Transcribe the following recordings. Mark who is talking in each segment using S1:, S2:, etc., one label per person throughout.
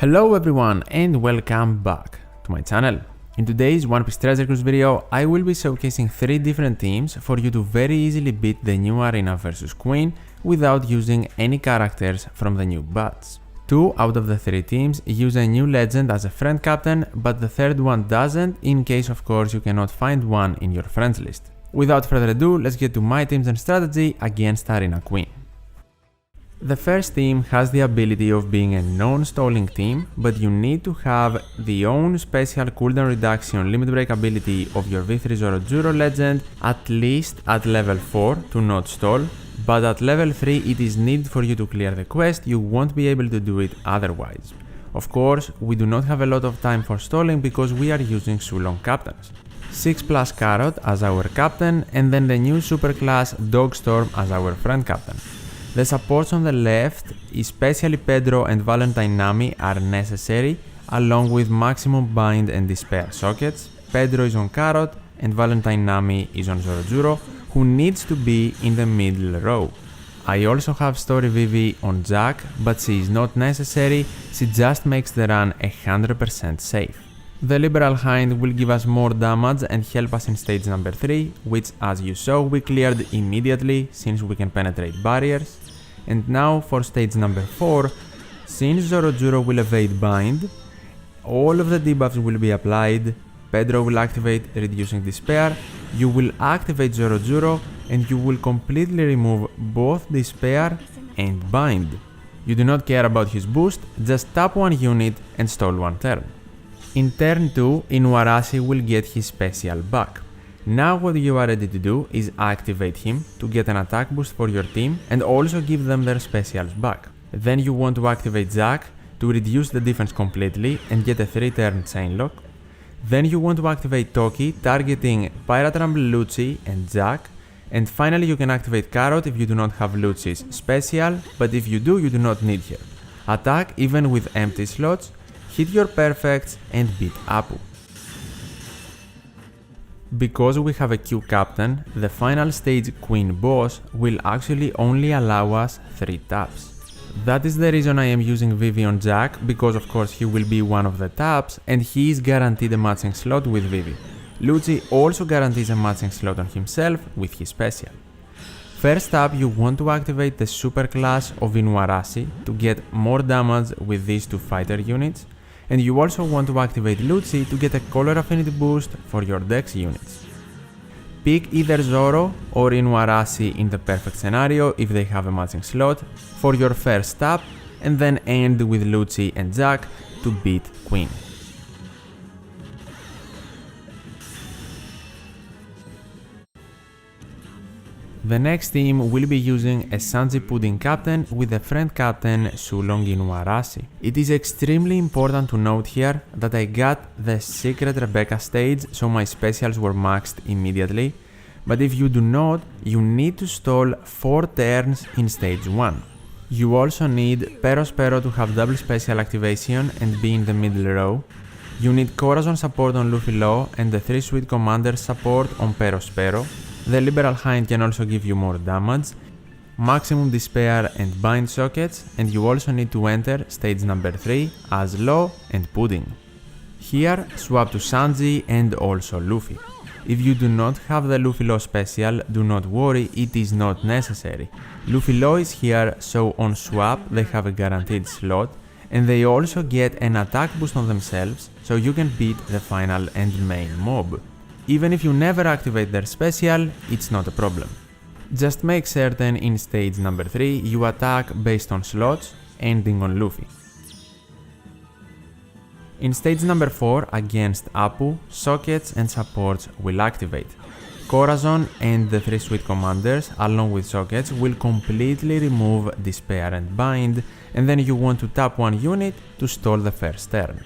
S1: Hello everyone and welcome back to my channel. In today's One Piece Treasure Cruise video, I will be showcasing 3 different teams for you to very easily beat the new Arena vs Queen without using any characters from the new batch. 2 out of the 3 teams use a new legend as a friend captain, but the third one doesn't, in case of course you cannot find one in your friends list. Without further ado, let's get to my teams and strategy against Arena Queen. The first team has the ability of being a non-stalling team, but you need to have the own special cooldown reduction limit break ability of your V300 legend at least at level 4 to not stall, but at level 3 it is needed for you to clear the quest, you won't be able to do it otherwise. Of course, we do not have a lot of time for stalling because we are using Sulong captains. 6+ Carrot as our captain and then the new superclass Dogstorm as our friend captain. The supports on the left, especially Pedro and Valentine Nami, are necessary, along with maximum bind and despair sockets. Pedro is on Carrot and Valentine Nami is on Zoro, who needs to be in the middle row. I also have Story Vivi on Jack, but she is not necessary, she just makes the run 100% safe. The Liberal Hind will give us more damage and help us in stage number 3, which as you saw we cleared immediately since we can penetrate barriers. And now for stage number 4, since Zoro will evade bind, all of the debuffs will be applied, Pedro will activate reducing despair, you will activate Zoro and you will completely remove both despair and bind. You do not care about his boost, just tap one unit and stall one turn. In turn 2, Inuarashi will get his special back. Now what you are ready to do is activate him to get an attack boost for your team and also give them their specials back. Then you want to activate Zack to reduce the defense completely and get a 3-turn chain lock. Then you want to activate Toki targeting Pirate Rumble Lucci and Zack. And finally you can activate Carrot if you do not have Lucci's special, but if you do, you do not need her. Attack even with empty slots, hit your perfects and beat Apu. Because we have a Q captain, the final stage Queen boss will actually only allow us 3 taps. That is the reason I am using Vivi on Jack, because of course he will be one of the taps and he is guaranteed a matching slot with Vivi. Lucci also guarantees a matching slot on himself with his special. First up, you want to activate the superclass of Inuarashi to get more damage with these 2 fighter units. And you also want to activate Lucci to get a color affinity boost for your Dex units. Pick either Zoro or Inuarashi in the perfect scenario if they have a matching slot for your first tap, and then end with Lucci and Jack to beat Queen. The next team will be using a Sanji Pudding captain with a friend captain Sulong Inuarashi. It is extremely important to note here that I got the secret Rebecca stage, so my specials were maxed immediately, but if you do not, you need to stall 4 turns in stage 1. You also need Pero to have double special activation and be in the middle row. You need Corazon support on Luffy Law and the 3 Sweet Commanders support on Pero. The Liberal Hind can also give you more damage, maximum despair and bind sockets, and you also need to enter stage number 3 as Law and Pudding. Here, swap to Sanji and also Luffy. If you do not have the Luffy Law special, do not worry, it is not necessary. Luffy Law is here, so on swap they have a guaranteed slot, and they also get an attack boost on themselves, so you can beat the final and main mob. Even if you never activate their special, it's not a problem. Just make certain in stage number 3 you attack based on slots, ending on Luffy. In stage number 4 against Apu, sockets and supports will activate. Corazon and the 3 Sweet Commanders along with sockets will completely remove despair and bind, and then you want to tap one unit to stall the first turn.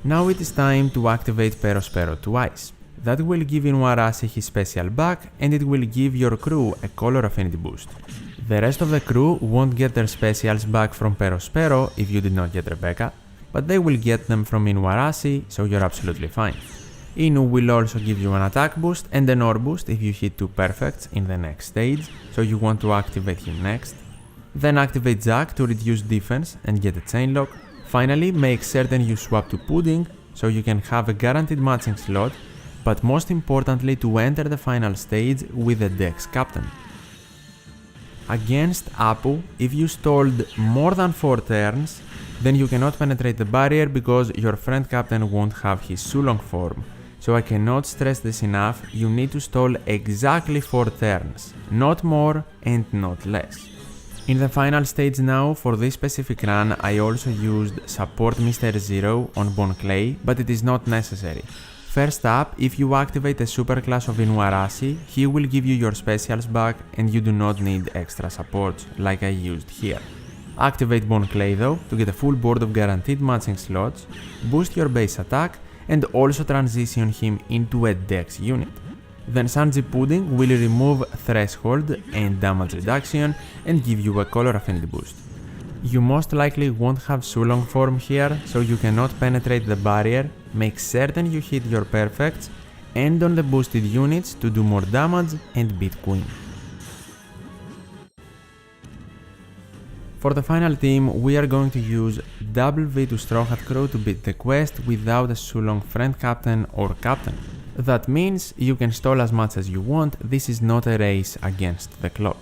S1: Now it is time to activate Pero twice. That will give Inuarashi his special back and it will give your crew a color affinity boost. The rest of the crew won't get their specials back from Pero if you did not get Rebecca, but they will get them from Inuarashi, so you're absolutely fine. Inu will also give you an attack boost and an ore boost if you hit 2 perfects in the next stage, so you want to activate him next. Then activate Jack to reduce defense and get a chain lock. Finally, make certain you swap to Pudding so you can have a guaranteed matching slot, but most importantly to enter the final stage with the Dex captain. Against Apu, if you stalled more than 4 turns, then you cannot penetrate the barrier because your friend captain won't have his Sulong form. So I cannot stress this enough, you need to stall exactly 4 turns, not more and not less. In the final stage now, for this specific run, I also used support Mr. Zero on Bon Clay, but it is not necessary. First up, if you activate a super class of Inuarashi, he will give you your specials back and you do not need extra supports like I used here. Activate Bon Clay though to get a full board of guaranteed matching slots, boost your base attack and also transition him into a Dex unit. Then Sanji Pudding will remove Threshold and damage reduction and give you a color affinity boost. You most likely won't have Sulong form here, so you cannot penetrate the barrier, make certain you hit your perfects, and on the boosted units to do more damage and beat Queen. For the final team, we are going to use double V to Straw Hat Crew to beat the quest without a Sulong friend captain or captain. That means you can stall as much as you want, this is not a race against the clock.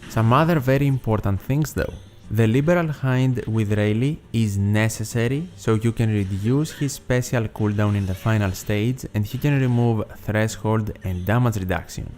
S1: Some other very important things though. The Liberal Hind with Rayleigh is necessary, so you can reduce his special cooldown in the final stage and he can remove Threshold and damage reduction.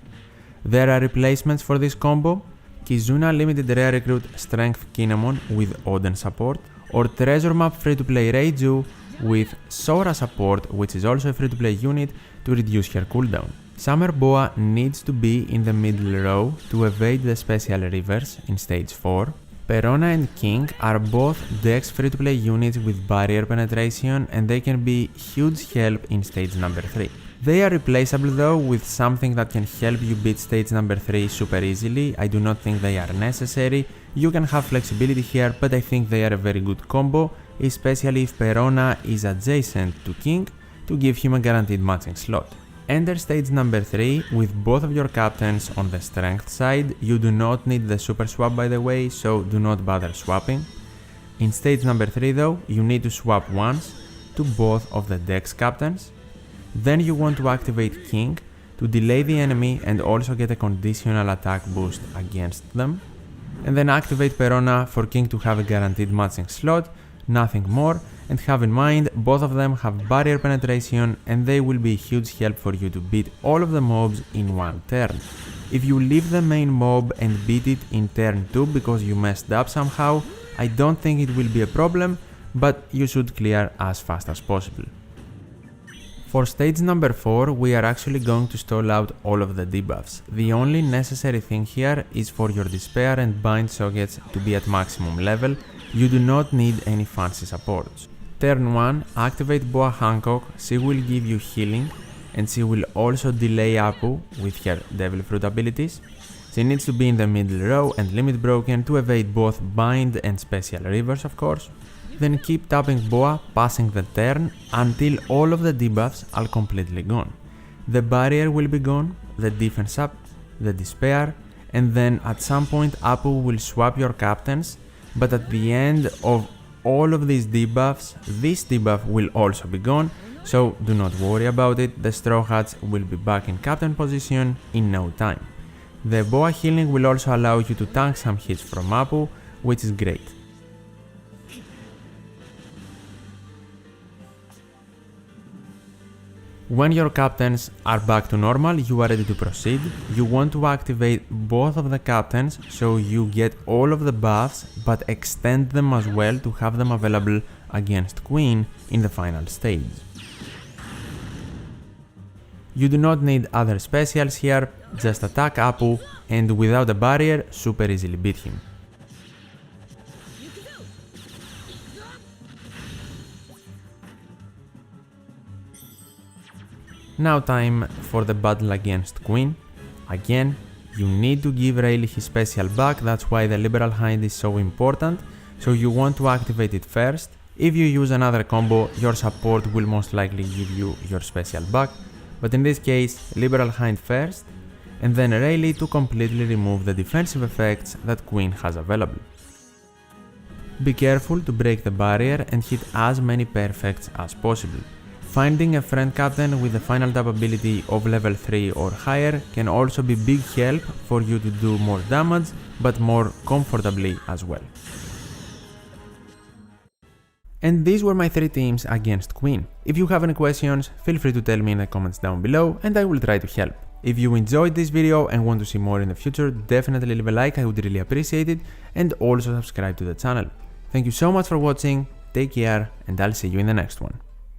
S1: There are replacements for this combo: Kizuna limited rare recruit Strength Kinemon with Oden support, or Treasure Map free-to-play Reiju with Sora support, which is also a free-to-play unit, to reduce her cooldown. Summer Boa needs to be in the middle row to evade the special rivers in stage 4. Perona and King are both Dex free-to-play units with barrier penetration and they can be huge help in stage number 3. They are replaceable though with something that can help you beat stage number 3 super easily. I do not think they are necessary. You can have flexibility here, but I think they are a very good combo, especially if Perona is adjacent to King to give him a guaranteed matching slot. Enter stage number 3 with both of your captains on the strength side. You do not need the super swap by the way, so do not bother swapping. In stage number 3 though, you need to swap once to both of the Dex captains. Then you want to activate King to delay the enemy and also get a conditional attack boost against them. And then activate Perona for King to have a guaranteed matching slot, nothing more. And have in mind, both of them have barrier penetration and they will be a huge help for you to beat all of the mobs in one turn. If you leave the main mob and beat it in turn 2 because you messed up somehow, I don't think it will be a problem, but you should clear as fast as possible. For stage number 4, we are actually going to stall out all of the debuffs. The only necessary thing here is for your Despair and Bind sockets to be at maximum level. You do not need any fancy supports. Turn 1, activate Boa Hancock, she will give you healing and she will also delay Apu with her Devil Fruit abilities. She needs to be in the middle row and limit broken to evade both Bind and Special Rivers of course. Then keep tapping Boa, passing the turn until all of the debuffs are completely gone. The barrier will be gone, the defense up, the despair, and then at some point Apu will swap your captains, but at the end of all of these debuffs, this debuff will also be gone, so do not worry about it, the Straw Hats will be back in captain position in no time. The Boa healing will also allow you to tank some hits from Apu, which is great. When your captains are back to normal, you are ready to proceed. You want to activate both of the captains so you get all of the buffs but extend them as well to have them available against Queen in the final stage. You do not need other specials here, just attack Apu and without a barrier super easily beat him. Now time for the battle against Queen. Again, you need to give Rayleigh his special back, that's why the Liberal Hind is so important, so you want to activate it first. If you use another combo, your support will most likely give you your special back, but in this case, Liberal Hind first, and then Rayleigh to completely remove the defensive effects that Queen has available. Be careful to break the barrier and hit as many perfects as possible. Finding a friend captain with the final tap ability of level 3 or higher can also be big help for you to do more damage, but more comfortably as well. And these were my 3 teams against Queen. If you have any questions, feel free to tell me in the comments down below and I will try to help. If you enjoyed this video and want to see more in the future, definitely leave a like, I would really appreciate it, and also subscribe to the channel. Thank you so much for watching, take care, and I'll see you in the next one.